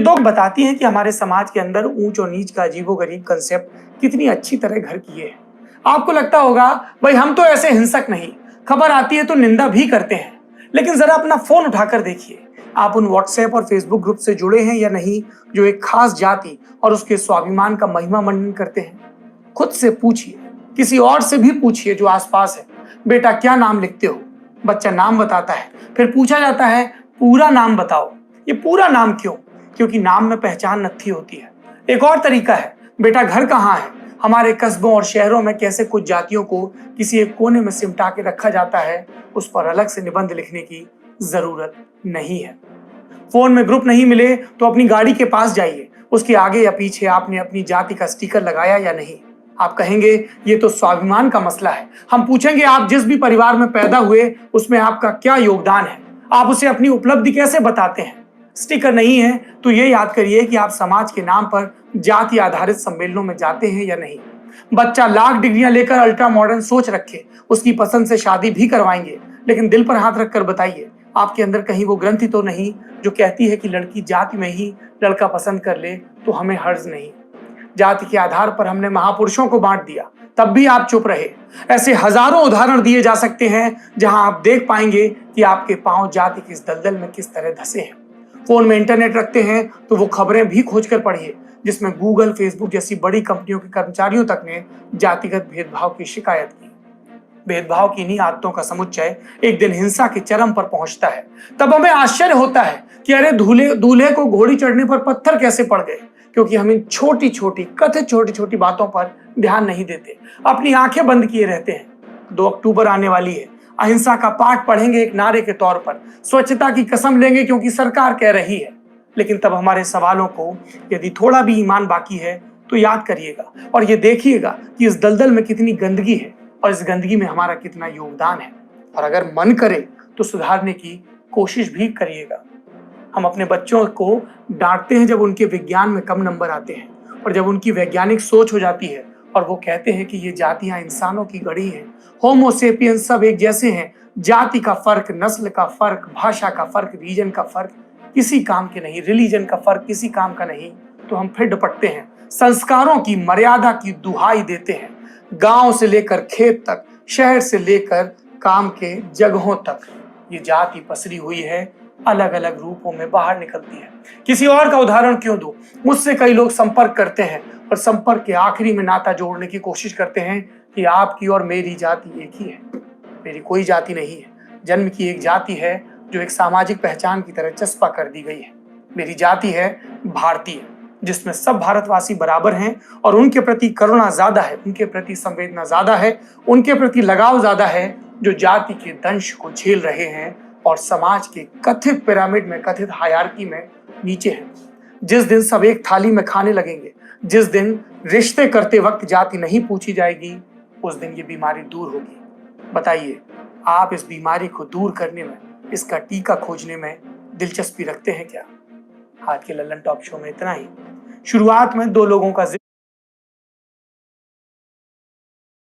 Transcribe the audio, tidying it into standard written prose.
लोग बताती हैं कि हमारे समाज के अंदर ऊंच और नीच का अजीबोगरीब कंसेप्ट कितनी अच्छी तरह घर किए है। आपको लगता होगा भाई हम तो ऐसे हिंसक नहीं, खबर आती है तो निंदा भी करते हैं। लेकिन जरा अपना फोन उठाकर देखिए, आप उन व्हाट्सएप और फेसबुक ग्रुप से जुड़े हैं या नहीं जो एक खास जाति और उसके स्वाभिमान का महिमा मंडन करते हैं। खुद से पूछिए, किसी और से भी पूछिए जो आसपास है, बेटा क्या नाम लिखते हो? बच्चा नाम बताता है, फिर पूछा जाता है पूरा नाम बताओ। ये पूरा नाम क्यों? क्योंकि नाम में पहचान नत्थी होती है। एक और तरीका है, बेटा घर कहाँ है? हमारे कस्बों और शहरों में कैसे कुछ जातियों को किसी एक कोने में सिमटा के रखा जाता है, उस पर अलग से निबंध लिखने की जरूरत नहीं है। फोन में ग्रुप नहीं मिले तो अपनी गाड़ी के पास जाइए, उसके आगे या पीछे आपने अपनी जाति का स्टिकर लगाया या नहीं। आप कहेंगे ये तो स्वाभिमान का मसला है। हम पूछेंगे आप जिस भी परिवार में पैदा हुए उसमें आपका क्या योगदान है? आप उसे अपनी उपलब्धि कैसे बताते हैं? स्टिकर नहीं है तो ये याद करिए कि आप समाज के नाम पर जाति आधारित सम्मेलनों में जाते हैं या नहीं। बच्चा लाख डिग्रियां लेकर अल्ट्रा मॉडर्न सोच रखे, उसकी पसंद से शादी भी करवाएंगे, लेकिन दिल पर हाथ रखकर बताइए, आपके अंदर कहीं वो ग्रंथि तो नहीं जो कहती है कि लड़की जाति में ही लड़का पसंद कर ले तो हमें हर्ज नहीं। जाति के आधार पर हमने महापुरुषों को बांट दिया, तब भी आप चुप रहे। ऐसे हजारों उदाहरण दिए जा सकते हैं जहां आप देख पाएंगे कि आपके पांव जाति के इस दलदल में किस तरह धंसे हैं। फोन में इंटरनेट रखते हैं तो वो खबरें भी खोजकर पढ़िए जिसमें गूगल, फेसबुक जैसी बड़ी कंपनियों के कर्मचारियों तक ने जातिगत भेदभाव की शिकायत की। भेदभाव की इन्हीं आदतों का समुच्चय एक दिन हिंसा के चरम पर पहुंचता है। तब हमें आश्चर्य होता है कि अरे दूल्हे दूल्हे को घोड़ी चढ़ने पर पत्थर कैसे पड़ गए, क्योंकि हम इन छोटी छोटी कथित छोटी छोटी बातों पर ध्यान नहीं देते, अपनी आंखें बंद किए रहते हैं। 2 अक्टूबर आने वाली है, अहिंसा का पाठ पढ़ेंगे एक नारे के तौर पर, स्वच्छता की कसम लेंगे क्योंकि सरकार कह रही है। लेकिन तब हमारे सवालों को यदि थोड़ा भी ईमान बाकी है तो याद करिएगा और ये देखिएगा कि इस दलदल में कितनी गंदगी है और इस गंदगी में हमारा कितना योगदान है। और अगर मन करे तो सुधारने की कोशिश भी करिएगा। हम अपने बच्चों को डांटते हैं जब उनके विज्ञान में कम नंबर आते हैं, और जब उनकी वैज्ञानिक सोच हो जाती है और वो कहते हैं कि ये जातियां इंसानों की गढ़ी हैं, होमोसेपियंस सब एक जैसे हैं, जाति का फर्क, नस्ल का फर्क, भाषा का फर्क, रीजन का फर्क किसी काम के नहीं, रिलीजन का फर्क किसी काम का नहीं, तो हम फिर दुपटते हैं, संस्कारों की मर्यादा की दुहाई देते हैं। गांव से लेकर खेत तक, शहर से लेकर काम के जगहों तक ये जाति पसरी हुई है, अलग अलग रूपों में बाहर निकलती है। किसी और का उदाहरण क्यों दूं? मुझसे कई लोग संपर्क करते हैं और संपर्क के आखिरी में नाता जोड़ने की कोशिश करते हैं कि आपकी और मेरी जाति एक ही है। मेरी कोई जाति नहीं है, जन्म की एक जाति है जो एक सामाजिक पहचान की तरह चस्पा कर दी गई है। मेरी जाति है भारतीय, जिसमें सब भारतवासी बराबर हैं और उनके प्रति करुणा ज्यादा है, उनके प्रति संवेदना ज्यादा है, उनके प्रति लगाव ज्यादा है, जो जाति के दंश को झेल रहे हैं और समाज के कथित पिरामिड में, कथित हायरार्की में नीचे हैं। जिस दिन सब एक थाली में खाने लगेंगे, जिस दिन रिश्ते करते वक्त जाति नहीं पूछी जाएगी, उस दिन ये बीमारी दूर होगी। बताइए, आप इस बीमारी को दूर करने में, इसका टीका खोजने में दिलचस्पी रखते हैं क्या? आज के लल्लन टॉप शो में इतना ही। शुरुआत में 2 लोगों का